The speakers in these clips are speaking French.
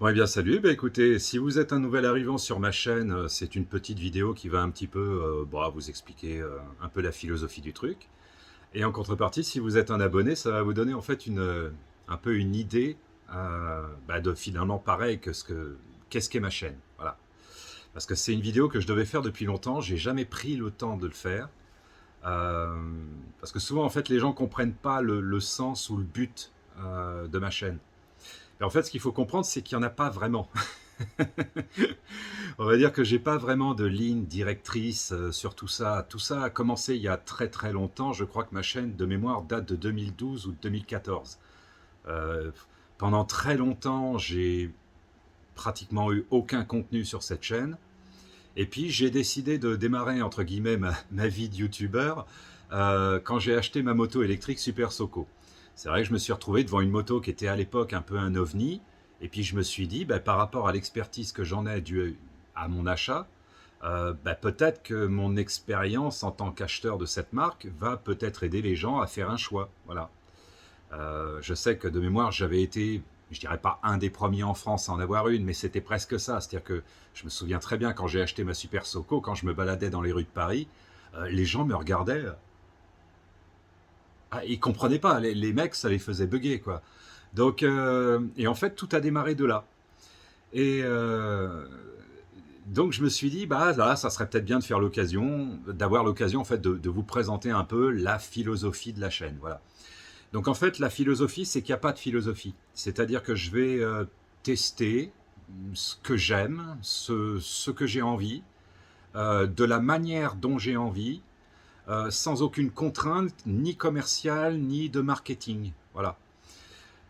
Bon, eh bien, salut. Bah, écoutez, si vous êtes un nouvel arrivant sur ma chaîne, c'est une petite vidéo qui va un petit peu vous expliquer un peu la philosophie du truc. Et en contrepartie, si vous êtes un abonné, ça va vous donner en fait un peu une idée de finalement pareil qu'est-ce qu'est ma chaîne. Voilà. Parce que c'est une vidéo que je devais faire depuis longtemps, j'ai jamais pris le temps de le faire. Euh, Parce que souvent, en fait, les gens comprennent pas le sens ou le but de ma chaîne. Et en fait, ce qu'il faut comprendre, c'est qu'il n'y en a pas vraiment. On va dire que j'ai pas vraiment de ligne directrice sur tout ça. Tout ça a commencé il y a très très longtemps. Je crois que ma chaîne de mémoire date de 2012 ou de 2014. Euh, Pendant très longtemps, j'ai pratiquement eu aucun contenu sur cette chaîne. Et puis j'ai décidé de démarrer entre guillemets ma vie de youtubeur quand j'ai acheté ma moto électrique Super Soco. C'est vrai que je me suis retrouvé devant une moto qui était à l'époque un peu un ovni. Et puis je me suis dit, par rapport à l'expertise que j'en ai due à mon achat, peut-être que mon expérience en tant qu'acheteur de cette marque va peut-être aider les gens à faire un choix. Voilà. Je sais que de mémoire, j'avais été, je dirais pas un des premiers en France à en avoir une, mais c'était presque ça. C'est-à-dire que je me souviens très bien quand j'ai acheté ma Super Soco, quand je me baladais dans les rues de Paris, les gens me regardaient. Ah, ils comprenaient pas. Les mecs, ça les faisait bugger, quoi. Donc, et en fait, tout a démarré de là. Et donc, je me suis dit, bah là, ça serait peut-être bien de faire l'occasion, d'avoir l'occasion en fait de vous présenter un peu la philosophie de la chaîne. Voilà. Donc en fait, la philosophie, c'est qu'il n'y a pas de philosophie. C'est-à-dire que je vais tester ce que j'aime, ce que j'ai envie, de la manière dont j'ai envie, sans aucune contrainte, ni commerciale, ni de marketing. Voilà.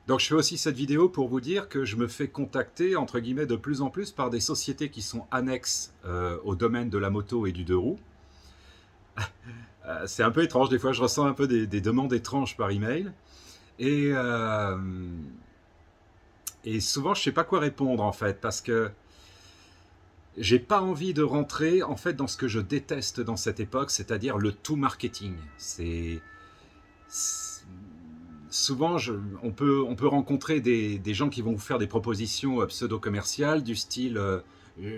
Donc je fais aussi cette vidéo pour vous dire que je me fais contacter, entre guillemets, de plus en plus par des sociétés qui sont annexes au domaine de la moto et du deux roues. C'est un peu étrange, des fois je ressens un peu des demandes étranges par email. Et, euh, Et souvent, je sais pas quoi répondre en fait, parce que j'ai pas envie de rentrer en fait dans ce que je déteste dans cette époque, c'est-à-dire le tout marketing. Souvent, on peut rencontrer des gens qui vont vous faire des propositions pseudo-commerciales du style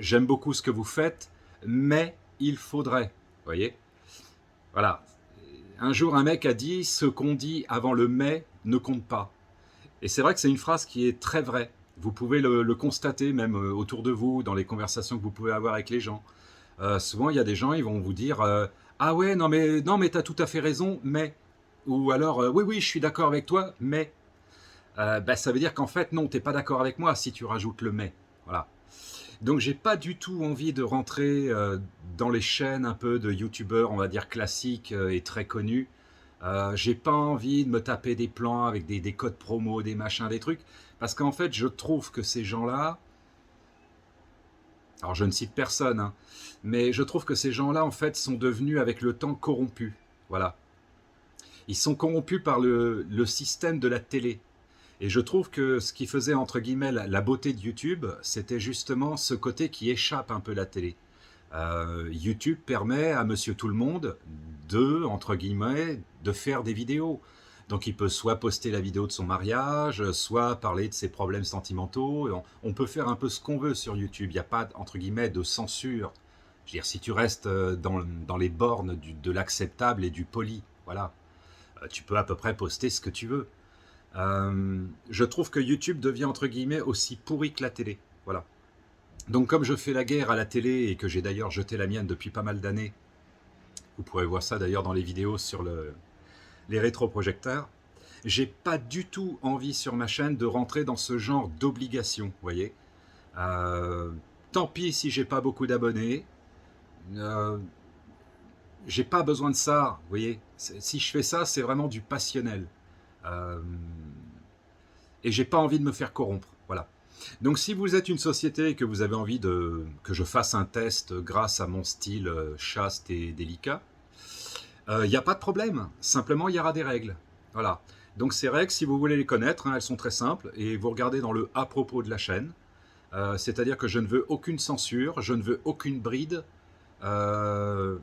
j'aime beaucoup ce que vous faites, mais il faudrait. Vous voyez. Voilà. Un jour, un mec a dit ce qu'on dit avant le mais ne compte pas. Et c'est vrai que c'est une phrase qui est très vraie. Vous pouvez le constater même autour de vous, dans les conversations que vous pouvez avoir avec les gens. Souvent, il y a des gens, ils vont vous dire ah ouais, non mais t'as tout à fait raison, mais ou alors oui oui, je suis d'accord avec toi, mais ça veut dire qu'en fait non, t'es pas d'accord avec moi si tu rajoutes le mais. Voilà. Donc j'ai pas du tout envie de rentrer dans les chaînes un peu de youtubeurs, on va dire classiques et très connus. J'ai pas envie de me taper des plans avec des codes promo, des machins, des trucs, parce qu'en fait je trouve que ces gens-là, alors je ne cite personne, hein, mais je trouve que ces gens-là en fait sont devenus avec le temps corrompus. Voilà. Ils sont corrompus par le système de la télé. Et je trouve que ce qui faisait entre guillemets la beauté de YouTube, c'était justement ce côté qui échappe un peu à la télé. YouTube permet à Monsieur Tout le Monde de, entre guillemets, de faire des vidéos. Donc il peut soit poster la vidéo de son mariage, soit parler de ses problèmes sentimentaux. On peut faire un peu ce qu'on veut sur YouTube. Il n'y a pas, entre guillemets, de censure. Je veux dire, si tu restes dans les bornes de l'acceptable et du poli, voilà, tu peux à peu près poster ce que tu veux. Je trouve que YouTube devient, entre guillemets, aussi pourri que la télé. Voilà. Donc comme je fais la guerre à la télé et que j'ai d'ailleurs jeté la mienne depuis pas mal d'années, vous pourrez voir ça d'ailleurs dans les vidéos sur les rétroprojecteurs, j'ai pas du tout envie sur ma chaîne de rentrer dans ce genre d'obligation, vous voyez. Euh, Tant pis si j'ai pas beaucoup d'abonnés, euh, j'ai pas besoin de ça, vous voyez. Si je fais ça, c'est vraiment du passionnel. Euh, et j'ai pas envie de me faire corrompre, voilà. Donc si vous êtes une société et que vous avez envie que je fasse un test grâce à mon style chaste et délicat, il n'y a pas de problème. Simplement, il y aura des règles. Voilà. Donc ces règles, si vous voulez les connaître, hein, elles sont très simples et vous regardez dans le à propos de la chaîne. C'est-à-dire que je ne veux aucune censure, je ne veux aucune bride. Euh,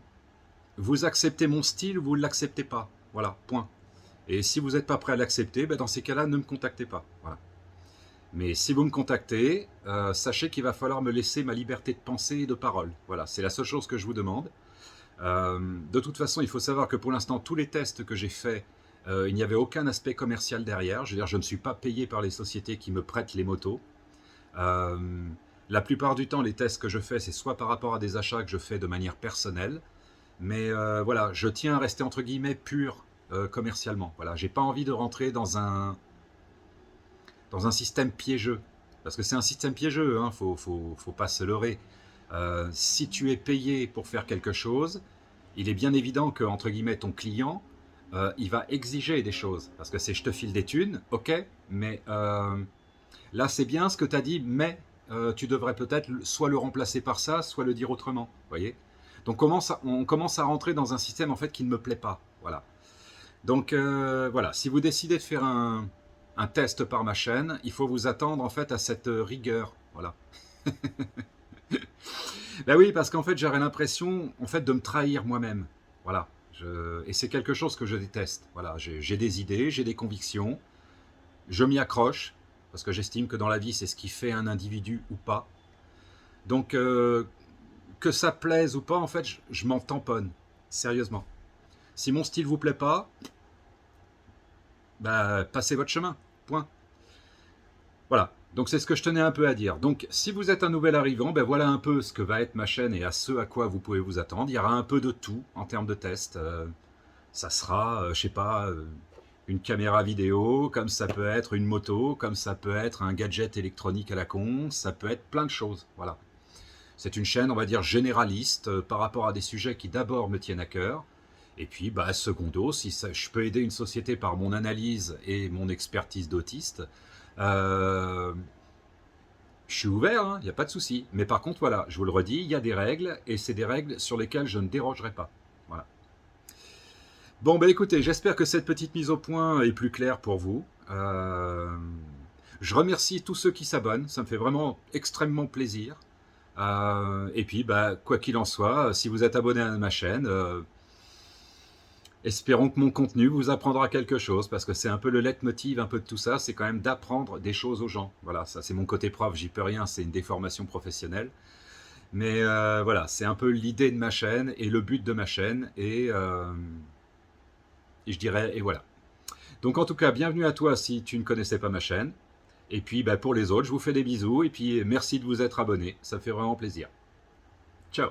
Vous acceptez mon style, vous ne l'acceptez pas. Voilà, point. Et si vous n'êtes pas prêt à l'accepter, dans ces cas-là, ne me contactez pas. Voilà. Mais si vous me contactez, sachez qu'il va falloir me laisser ma liberté de pensée et de parole. Voilà, c'est la seule chose que je vous demande. De toute façon, il faut savoir que pour l'instant, tous les tests que j'ai faits, il n'y avait aucun aspect commercial derrière. Je veux dire, je ne suis pas payé par les sociétés qui me prêtent les motos. Euh, la plupart du temps, les tests que je fais, c'est soit par rapport à des achats que je fais de manière personnelle, mais voilà, je tiens à rester entre guillemets pur commercialement. Voilà, j'ai pas envie de rentrer dans un système piégeux, parce que c'est un système piégeux, hein, faut pas se leurrer. Si tu es payé pour faire quelque chose, il est bien évident que, entre guillemets, ton client, il va exiger des choses. Parce que c'est je te file des thunes, ok, mais là c'est bien ce que tu as dit, mais tu devrais peut-être soit le remplacer par ça, soit le dire autrement. Vous voyez. Donc on commence à rentrer dans un système en fait qui ne me plaît pas. Voilà. Donc voilà, si vous décidez de faire un test par ma chaîne, il faut vous attendre en fait à cette rigueur. Voilà. Ben oui, parce qu'en fait, j'aurais l'impression en fait de me trahir moi-même. Voilà. Et c'est quelque chose que je déteste. Voilà, j'ai des idées, j'ai des convictions, je m'y accroche parce que j'estime que dans la vie, c'est ce qui fait un individu ou pas. Donc que ça plaise ou pas, en fait, je m'en tamponne. Sérieusement. Si mon style vous plaît pas, bah passez votre chemin. Point. Voilà. Donc c'est ce que je tenais un peu à dire. Donc si vous êtes un nouvel arrivant, ben voilà un peu ce que va être ma chaîne et à ce à quoi vous pouvez vous attendre. Il y aura un peu de tout en termes de tests. Ça sera, je sais pas, une caméra vidéo, comme ça peut être une moto, comme ça peut être un gadget électronique à la con, ça peut être plein de choses. Voilà. C'est une chaîne, on va dire, généraliste par rapport à des sujets qui d'abord me tiennent à cœur. Et puis, bah, secondo, si je peux aider une société par mon analyse et mon expertise d'autiste, euh, je suis ouvert, il n'y a pas de souci. Mais par contre, voilà, je vous le redis, il y a des règles, et c'est des règles sur lesquelles je ne dérogerai pas. Voilà. Bon, bah écoutez, j'espère que cette petite mise au point est plus claire pour vous. Je remercie tous ceux qui s'abonnent, ça me fait vraiment extrêmement plaisir. Et puis, bah, quoi qu'il en soit, si vous êtes abonné à ma chaîne, espérons que mon contenu vous apprendra quelque chose, parce que c'est un peu le leitmotiv un peu de tout ça, c'est quand même d'apprendre des choses aux gens. Voilà, ça c'est mon côté prof, j'y peux rien, c'est une déformation professionnelle. Mais voilà, c'est un peu l'idée de ma chaîne et le but de ma chaîne, et je dirais, et voilà. Donc en tout cas, bienvenue à toi si tu ne connaissais pas ma chaîne. Et puis bah, pour les autres, je vous fais des bisous, et puis merci de vous être abonné, ça fait vraiment plaisir. Ciao.